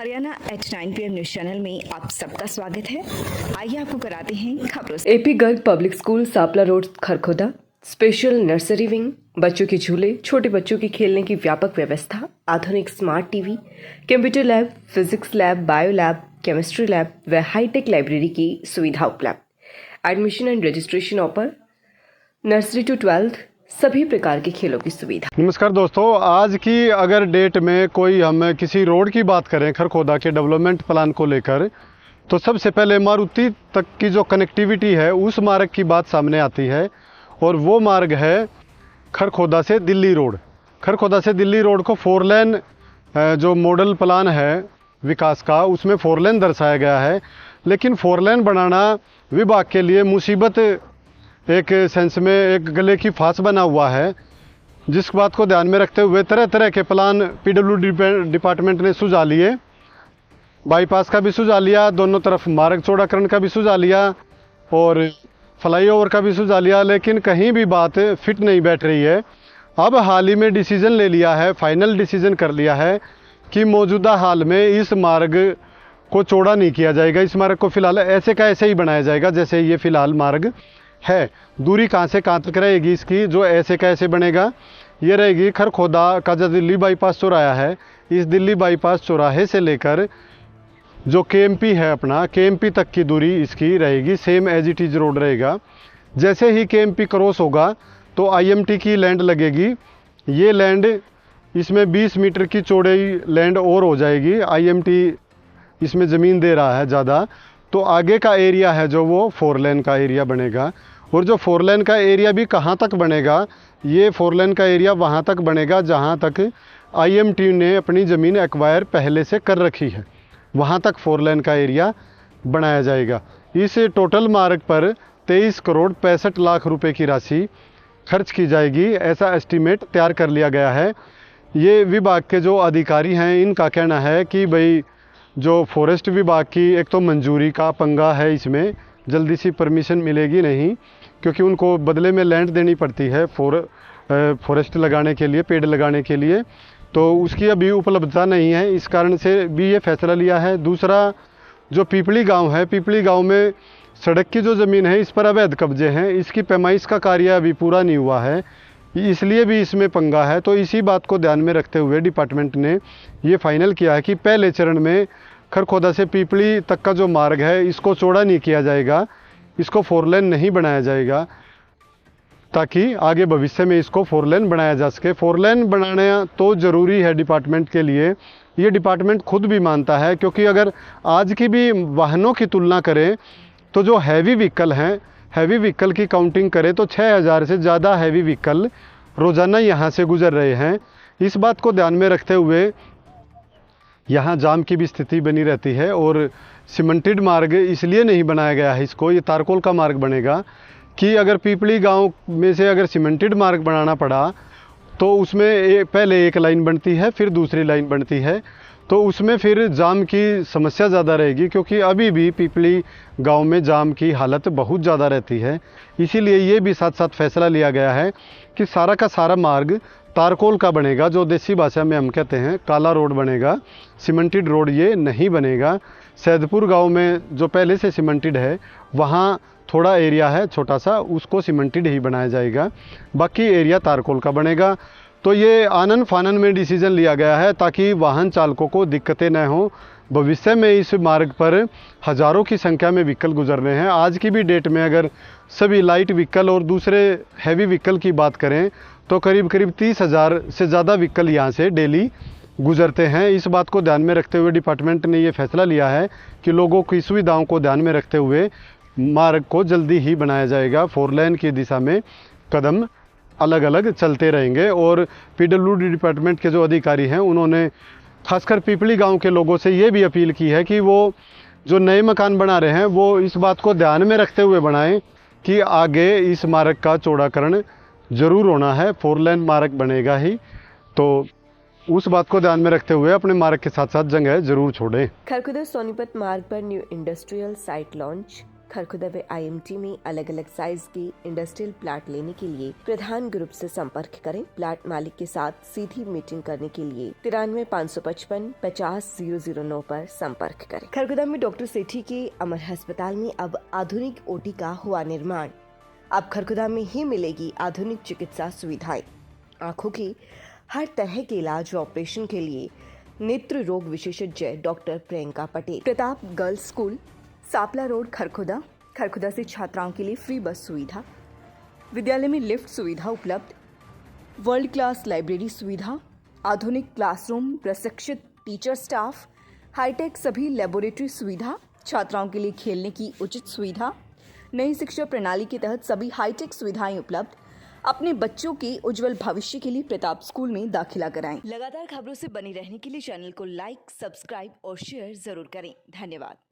Haryana at 9 PM news channel में आप सबका स्वागत है। आइए आपको कराते हैं खबरों से। AP Garg public school Sapla road Kharkhoda special nursery wing, बच्चों के झूले, छोटे बच्चों के खेलने की व्यापक व्यवस्था, आधुनिक smart TV, computer lab, physics lab, bio lab, chemistry lab व हाईटेक लाइब्रेरी की सुविधा उपलब्ध। Admission and registration open, nursery to 12th, सभी प्रकार के खेलों की सुविधा। नमस्कार दोस्तों, आज की अगर डेट में कोई हम किसी रोड की बात करें खरखोदा के डेवलपमेंट प्लान को लेकर, तो सबसे पहले मारुति तक की जो कनेक्टिविटी है उस मार्ग की बात सामने आती है। और वो मार्ग है खरखोदा से दिल्ली रोड। खरखोदा से दिल्ली रोड को 4 लेन जो मॉडल प्लान है विकास का, उसमें 4 लेन दर्शाया गया है। लेकिन 4 लेन बनाना विभाग के लिए मुसीबत एक सेंस में एक गले की फांस बना हुआ है, जिस बात को ध्यान में रखते हुए तरह तरह के प्लान पीडब्ल्यूडी डिपार्टमेंट ने सुझा लिए। बाईपास का भी सुझा लिया, दोनों तरफ मार्ग चौड़ाकरण का भी सुझा लिया और फ्लाईओवर का भी सुझा लिया, लेकिन कहीं भी बात फिट नहीं बैठ रही है। अब हाल ही में डिसीजन ले लिया है, फाइनल डिसीजन कर लिया है कि मौजूदा हाल में इस मार्ग को चौड़ा नहीं किया जाएगा। इस मार्ग को फिलहाल ऐसे का ऐसे ही बनाया जाएगा जैसे ये फिलहाल मार्ग है। दूरी कहाँ से कहाँ तक रहेगी इसकी, जो ऐसे का ऐसे बनेगा, ये रहेगी खरखोदा का जो दिल्ली बाईपास चौराहा है, इस दिल्ली बाईपास चौराहे से लेकर जो केएमपी है अपना, केएमपी तक की दूरी इसकी रहेगी same as it is road रहेगा। जैसे ही केएमपी क्रॉस होगा तो आईएमटी की लैंड लगेगी। ये लैंड, इसमें 20 मीटर की चौड़ाई लैंड और हो जाएगी। आईएमटी इसमें ज़मीन दे रहा है ज़्यादा, तो आगे का एरिया है जो वो 4 लेन का एरिया बनेगा। और जो 4 लेन का एरिया भी कहाँ तक बनेगा, ये 4 लेन का एरिया वहाँ तक बनेगा जहाँ तक आईएमटी ने अपनी ज़मीन एक्वायर पहले से कर रखी है, वहाँ तक 4 लेन का एरिया बनाया जाएगा। इस टोटल मार्ग पर 23 करोड़ 65 लाख रुपए की राशि खर्च की जाएगी, ऐसा एस्टीमेट तैयार कर लिया गया है। ये विभाग के जो अधिकारी हैं इनका कहना है कि भाई जो फॉरेस्ट विभाग की एक तो मंजूरी का पंगा है, इसमें जल्दी सी परमिशन मिलेगी नहीं, क्योंकि उनको बदले में लैंड देनी पड़ती है फॉरेस्ट लगाने के लिए, पेड़ लगाने के लिए, तो उसकी अभी उपलब्धता नहीं है। इस कारण से भी ये फैसला लिया है। दूसरा, जो पिपली गांव है, पिपली गांव में सड़क की जो ज़मीन है इस पर अवैध कब्जे हैं, इसकी पैमाइश का कार्य अभी पूरा नहीं हुआ है, इसलिए भी इसमें पंगा है। तो इसी बात को ध्यान में रखते हुए डिपार्टमेंट ने ये फाइनल किया है कि पहले चरण में खरखोदा से पिपली तक का जो मार्ग है इसको चौड़ा नहीं किया जाएगा, इसको 4 लेन नहीं बनाया जाएगा, ताकि आगे भविष्य में इसको 4 लेन बनाया जा सके। 4 लेन बनाना तो ज़रूरी है डिपार्टमेंट के लिए, ये डिपार्टमेंट खुद भी मानता है, क्योंकि अगर आज की भी वाहनों की तुलना करें तो जो हैवी व्हीकल हैं, हैवी व्हीकल की काउंटिंग करें तो 6000 से ज़्यादा हैवी व्हीकल रोज़ाना यहाँ से गुजर रहे हैं। इस बात को ध्यान में रखते हुए यहाँ जाम की भी स्थिति बनी रहती है। और सीमेंटेड मार्ग इसलिए नहीं बनाया गया है इसको, ये तारकोल का मार्ग बनेगा कि अगर पिपली गांव में से अगर सीमेंटेड मार्ग बनाना पड़ा तो उसमें पहले एक लाइन बनती है, फिर दूसरी लाइन बनती है, तो उसमें फिर जाम की समस्या ज़्यादा रहेगी, क्योंकि अभी भी पिपली गांव में जाम की हालत बहुत ज़्यादा रहती है। इसीलिए ये भी साथ साथ फैसला लिया गया है कि सारा का सारा मार्ग तारकोल का बनेगा, जो देसी भाषा में हम कहते हैं काला रोड बनेगा, सीमेंटेड रोड ये नहीं बनेगा। सैदपुर गांव में जो पहले से सीमेंटेड है वहाँ थोड़ा एरिया है छोटा सा, उसको सीमेंटेड ही बनाया जाएगा, बाकी एरिया तारकोल का बनेगा। तो ये आनन फानन में डिसीजन लिया गया है ताकि वाहन चालकों को दिक्कतें न हो। भविष्य में इस मार्ग पर हज़ारों की संख्या में व्हीकल गुजर रहे हैं। आज की भी डेट में अगर सभी लाइट व्हीकल और दूसरे हैवी व्हीकल की बात करें तो करीब 30,000 से ज़्यादा व्हीकल यहाँ से डेली गुजरते हैं। इस बात को ध्यान में रखते हुए डिपार्टमेंट ने ये फैसला लिया है कि लोगों की सुविधाओं को ध्यान में रखते हुए मार्ग को जल्दी ही बनाया जाएगा। 4 लेन की दिशा में कदम अलग अलग चलते रहेंगे। और पीडब्ल्यूडी डिपार्टमेंट के जो अधिकारी हैं उन्होंने खासकर पिपली गांव के लोगों से ये भी अपील की है कि वो जो नए मकान बना रहे हैं वो इस बात को ध्यान में रखते हुए बनाएं कि आगे इस मार्ग का चौड़ाकरण ज़रूर होना है, 4 लेन मार्ग बनेगा ही, तो उस बात को ध्यान में रखते हुए अपने मार्ग के साथ साथ जगह ज़रूर छोड़ें। खरखोदा सोनीपत मार्ग पर new industrial site launch, Kharkhoda व IMT में अलग अलग साइज के इंडस्ट्रियल प्लाट लेने के लिए प्रधान ग्रुप से संपर्क करें। प्लाट मालिक के साथ सीधी मीटिंग करने के लिए 93-555-50-009 पर संपर्क करें। खरखुदा में डॉक्टर सेठी के अमर अस्पताल में अब आधुनिक OT का हुआ निर्माण। अब खरखुदा में ही मिलेगी आधुनिक चिकित्सा सुविधाएं। आँखों की हर तरह के इलाज व ऑपरेशन के लिए नेत्र रोग विशेषज्ञ doctor Priyanka Patel. Pratap girls school, Sapla road, Kharkhoda. Kharkhoda से छात्राओं के लिए फ्री बस सुविधा, विद्यालय में लिफ्ट सुविधा उपलब्ध, वर्ल्ड क्लास लाइब्रेरी सुविधा, आधुनिक क्लासरूम, प्रशिक्षित टीचर स्टाफ, हाईटेक सभी लेबोरेटरी सुविधा, छात्राओं के लिए खेलने की उचित सुविधा, नई शिक्षा प्रणाली के तहत सभी हाईटेक सुविधाएं उपलब्ध। अपने बच्चों के उज्जवल भविष्य के लिए प्रताप स्कूल में दाखिला कराएं। लगातार खबरों से बने रहने के लिए चैनल को लाइक, सब्सक्राइब और शेयर जरूर करें। धन्यवाद।